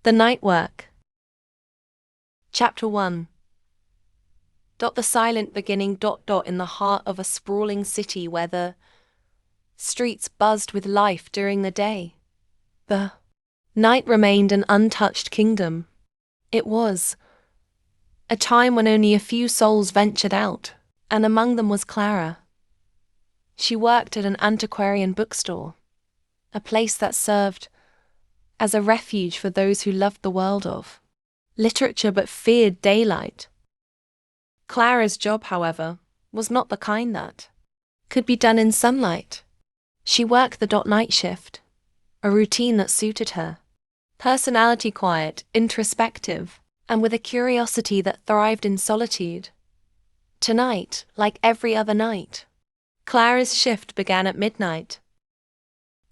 The Night Work. Chapter 1. The silent beginning. In the heart of a sprawling city where the streets buzzed with life during the day, the night remained an untouched kingdom. It was a time when only a few souls ventured out, and among them was Clara. She worked at an antiquarian bookstore, a place that served as a refuge for those who loved the world of literature but feared daylight. Clara's job, however, was not the kind that could be done in sunlight. She worked the night shift, a routine that suited her personality, quiet, introspective, and with a curiosity that thrived in solitude. Tonight, like every other night, Clara's shift began at midnight.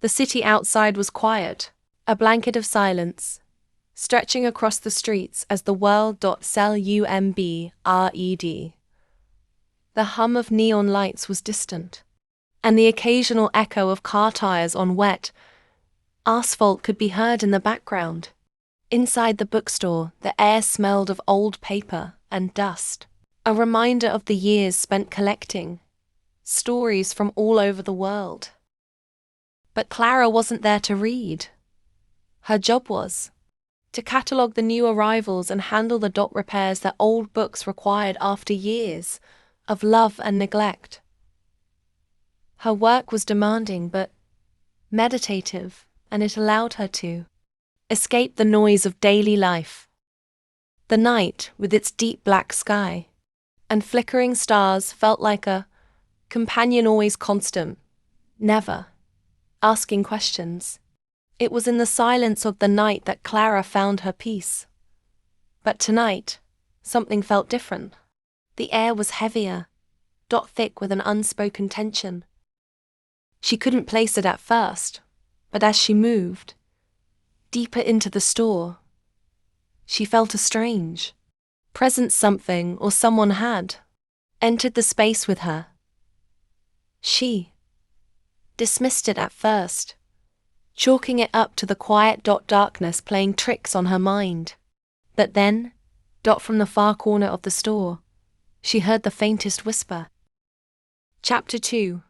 The city outside was quiet, a blanket of silence, stretching across the streets as the world slumbered. The hum of neon lights was distant, and the occasional echo of car tires on wet asphalt could be heard in the background. Inside the bookstore, the air smelled of old paper and dust, a reminder of the years spent collecting stories from all over the world. But Clara wasn't there to read. Her job was to catalogue the new arrivals and handle the repairs that old books required after years of love and neglect. Her work was demanding but meditative, and it allowed her to escape the noise of daily life. The night, with its deep black sky and flickering stars, felt like a companion, always constant, never asking questions. It was in the silence of the night that Clara found her peace. But tonight, something felt different. The air was heavier, thick with an unspoken tension. She couldn't place it at first, but as she moved deeper into the store, she felt a strange presence. Something or someone had entered the space with her. She dismissed it at first, chalking it up to the quiet darkness playing tricks on her mind. But then, from the far corner of the store, she heard the faintest whisper. Chapter 2.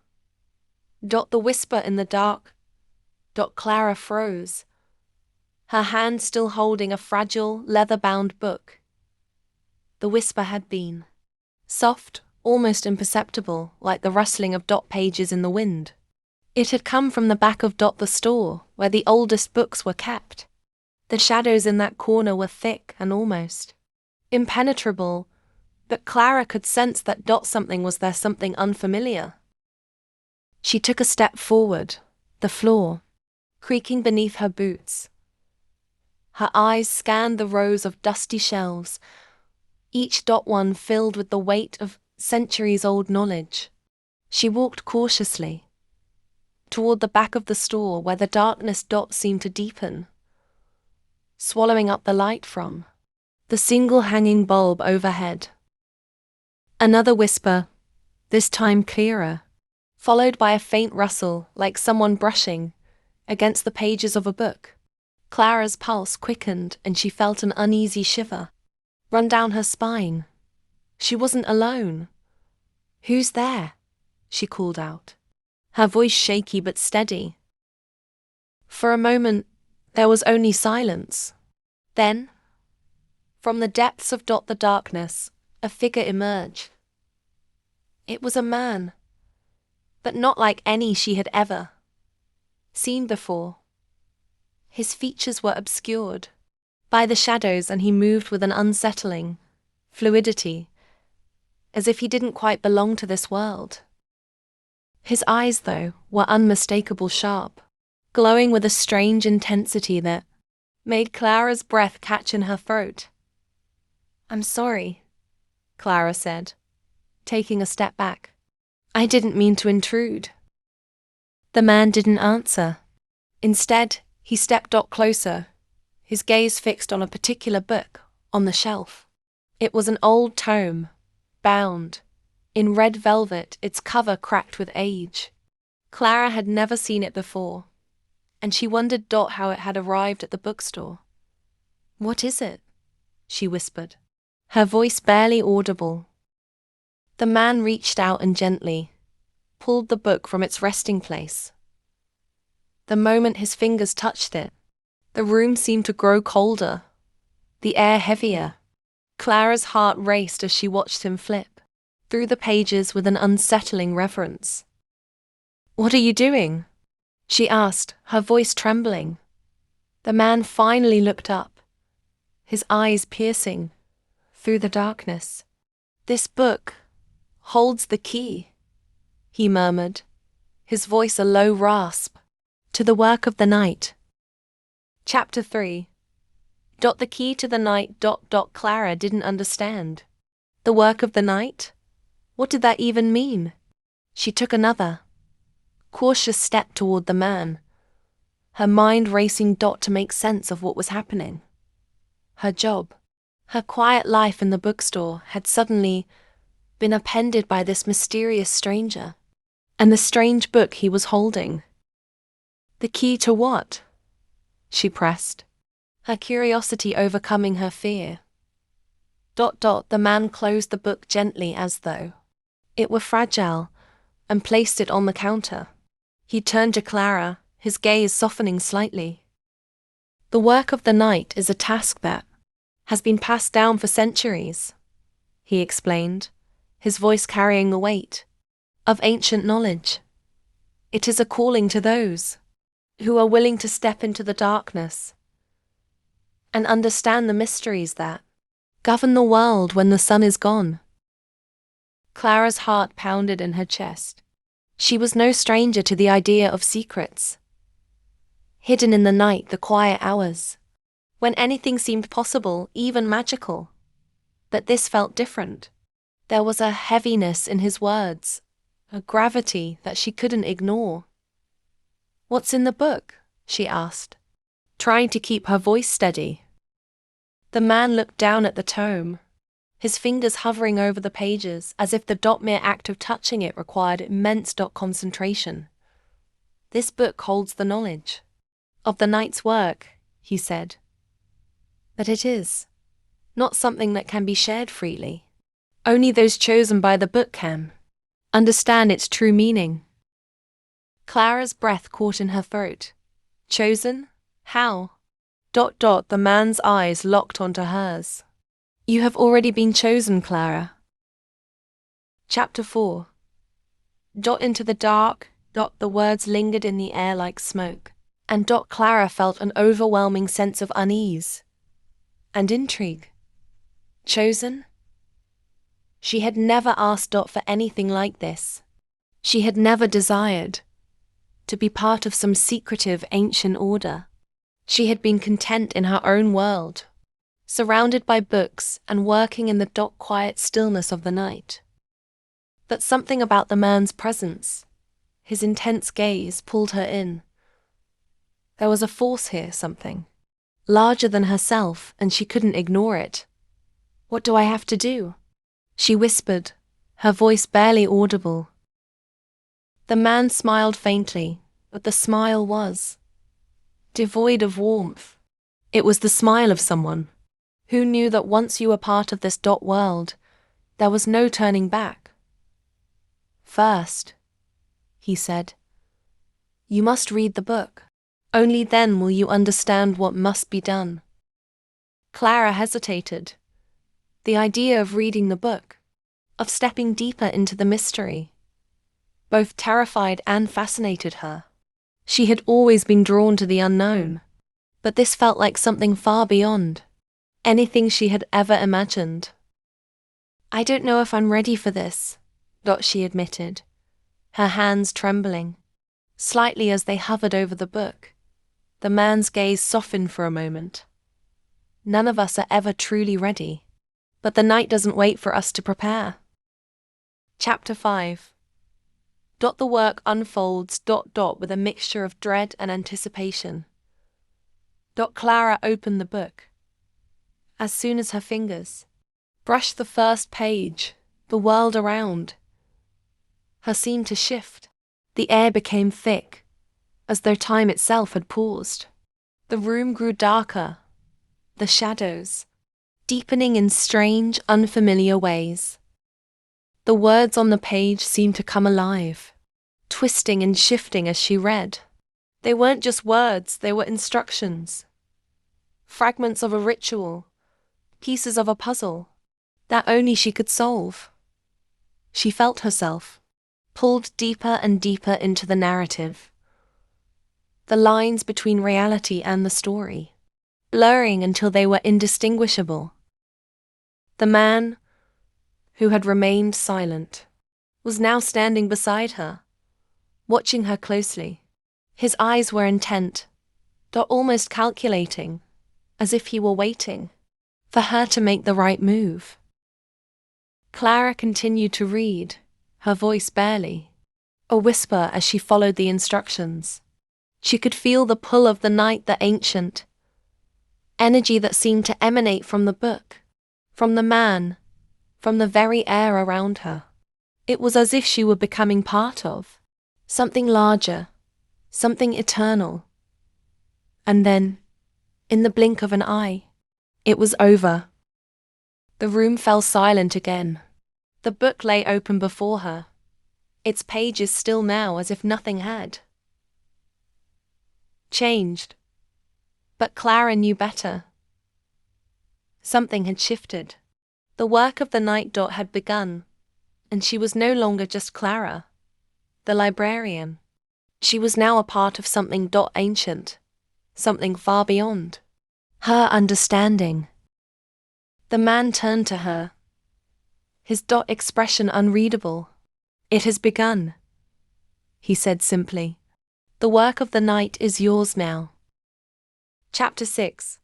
The whisper in the dark. Clara froze, her hand still holding a fragile, leather-bound book. The whisper had been soft, almost imperceptible, like the rustling of pages in the wind. It had come from the back of the store, where the oldest books were kept. The shadows in that corner were thick and almost impenetrable, but Clara could sense that something was there, something unfamiliar. She took a step forward, the floor creaking beneath her boots. Her eyes scanned the rows of dusty shelves, each one filled with the weight of centuries-old knowledge. She walked cautiously toward the back of the store, where the darkness seemed to deepen, swallowing up the light from the single hanging bulb overhead. Another whisper, this time clearer, followed by a faint rustle, like someone brushing against the pages of a book. Clara's pulse quickened, and she felt an uneasy shiver run down her spine. She wasn't alone. "Who's there?" she called out, her voice shaky but steady. For a moment, there was only silence. Then, from the depths of the darkness, a figure emerged. It was a man, but not like any she had ever seen before. His features were obscured by the shadows, and he moved with an unsettling fluidity, as if he didn't quite belong to this world. His eyes, though, were unmistakable sharp, glowing with a strange intensity that made Clara's breath catch in her throat. "I'm sorry," Clara said, taking a step back. "I didn't mean to intrude." The man didn't answer. Instead, he stepped closer, his gaze fixed on a particular book on the shelf. It was an old tome, bound in red velvet, its cover cracked with age. Clara had never seen it before, and she wondered how it had arrived at the bookstore. "What is it?" she whispered, her voice barely audible. The man reached out and gently pulled the book from its resting place. The moment his fingers touched it, the room seemed to grow colder, the air heavier. Clara's heart raced as she watched him flip through the pages with an unsettling reverence. "What are you doing?" she asked, her voice trembling. The man finally looked up, his eyes piercing through the darkness. "This book holds the key," he murmured, his voice a low rasp, "to the work of the night." Chapter 3. The key to the night. Clara didn't understand. The work of the night? What did that even mean? She took another cautious step toward the man, her mind racing to make sense of what was happening. Her job, her quiet life in the bookstore had suddenly been upended by this mysterious stranger, and the strange book he was holding. The key to what? She pressed, her curiosity overcoming her fear. The man closed the book gently as though it were fragile, and placed it on the counter. He turned to Clara, his gaze softening slightly. "The work of the night is a task that has been passed down for centuries," he explained, his voice carrying the weight of ancient knowledge. "It is a calling to those who are willing to step into the darkness and understand the mysteries that govern the world when the sun is gone." Clara's heart pounded in her chest. She was no stranger to the idea of secrets hidden in the night, the quiet hours, when anything seemed possible, even magical. But this felt different. There was a heaviness in his words, a gravity that she couldn't ignore. "What's in the book?" she asked, trying to keep her voice steady. The man looked down at the tome, his fingers hovering over the pages as if the mere act of touching it required immense concentration. "This book holds the knowledge of the night's work," he said. "But it is not something that can be shared freely. Only those chosen by the book can understand its true meaning." Clara's breath caught in her throat. "Chosen? How?" The man's eyes locked onto hers. "You have already been chosen, Clara." Chapter 4. Into the dark. The words lingered in the air like smoke, and Clara felt an overwhelming sense of unease and intrigue. Chosen? She had never asked for anything like this. She had never desired to be part of some secretive ancient order. She had been content in her own world, surrounded by books and working in the quiet stillness of the night. But something about the man's presence, his intense gaze, pulled her in. There was a force here, something larger than herself, and she couldn't ignore it. "What do I have to do?" she whispered, her voice barely audible. The man smiled faintly, but the smile was devoid of warmth. It was the smile of someone who knew that once you were part of this world, there was no turning back. "First," he said, "you must read the book. Only then will you understand what must be done." Clara hesitated. The idea of reading the book, of stepping deeper into the mystery, both terrified and fascinated her. She had always been drawn to the unknown, but this felt like something far beyond anything she had ever imagined. "I don't know if I'm ready for this," she admitted, her hands trembling slightly as they hovered over the book. The man's gaze softened for a moment. "None of us are ever truly ready, but the night doesn't wait for us to prepare." Chapter 5. The work unfolds. With a mixture of dread and anticipation. Clara opened the book. As soon as her fingers brushed the first page, the world around her seemed to shift. The air became thick, as though time itself had paused. The room grew darker, the shadows, deepening in strange, unfamiliar ways. The words on the page seemed to come alive, twisting and shifting as she read. They weren't just words, they were instructions. Fragments of a ritual, pieces of a puzzle, that only she could solve. She felt herself pulled deeper and deeper into the narrative. The lines between reality and the story, blurring until they were indistinguishable. The man, who had remained silent, was now standing beside her, watching her closely. His eyes were intent, almost calculating, as if he were waiting for her to make the right move. Clara continued to read, her voice barely a whisper as she followed the instructions. She could feel the pull of the night, the ancient energy that seemed to emanate from the book, from the man, from the very air around her. It was as if she were becoming part of something larger, something eternal. And then, in the blink of an eye, it was over. The room fell silent again. The book lay open before her, its pages still now as if nothing had changed. But Clara knew better. Something had shifted. The work of the night had begun, and she was no longer just Clara, the librarian. She was now a part of something ancient, something far beyond her understanding. The man turned to her, his expression unreadable. "It has begun," he said simply. "The work of the night is yours now." Chapter 6.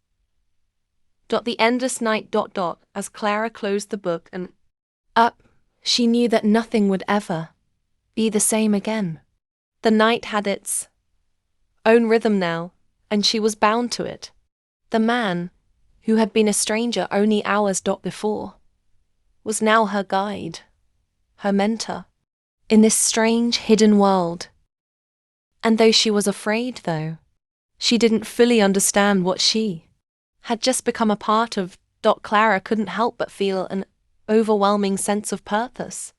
The endless night. As Clara closed the book and she knew that nothing would ever be the same again. The night had its own rhythm now, and she was bound to it. The man, who had been a stranger only hours before, was now her guide, her mentor, in this strange hidden world. And though she was afraid, she didn't fully understand what she had just become a part of, Clara couldn't help but feel an overwhelming sense of purpose.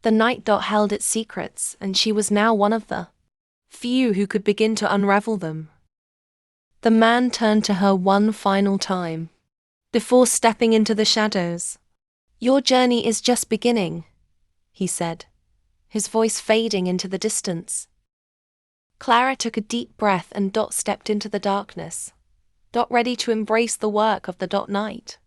The night held its secrets, and she was now one of the few who could begin to unravel them. The man turned to her one final time, before stepping into the shadows. "Your journey is just beginning," he said, his voice fading into the distance. Clara took a deep breath and stepped into the darkness, ready to embrace the work of the night.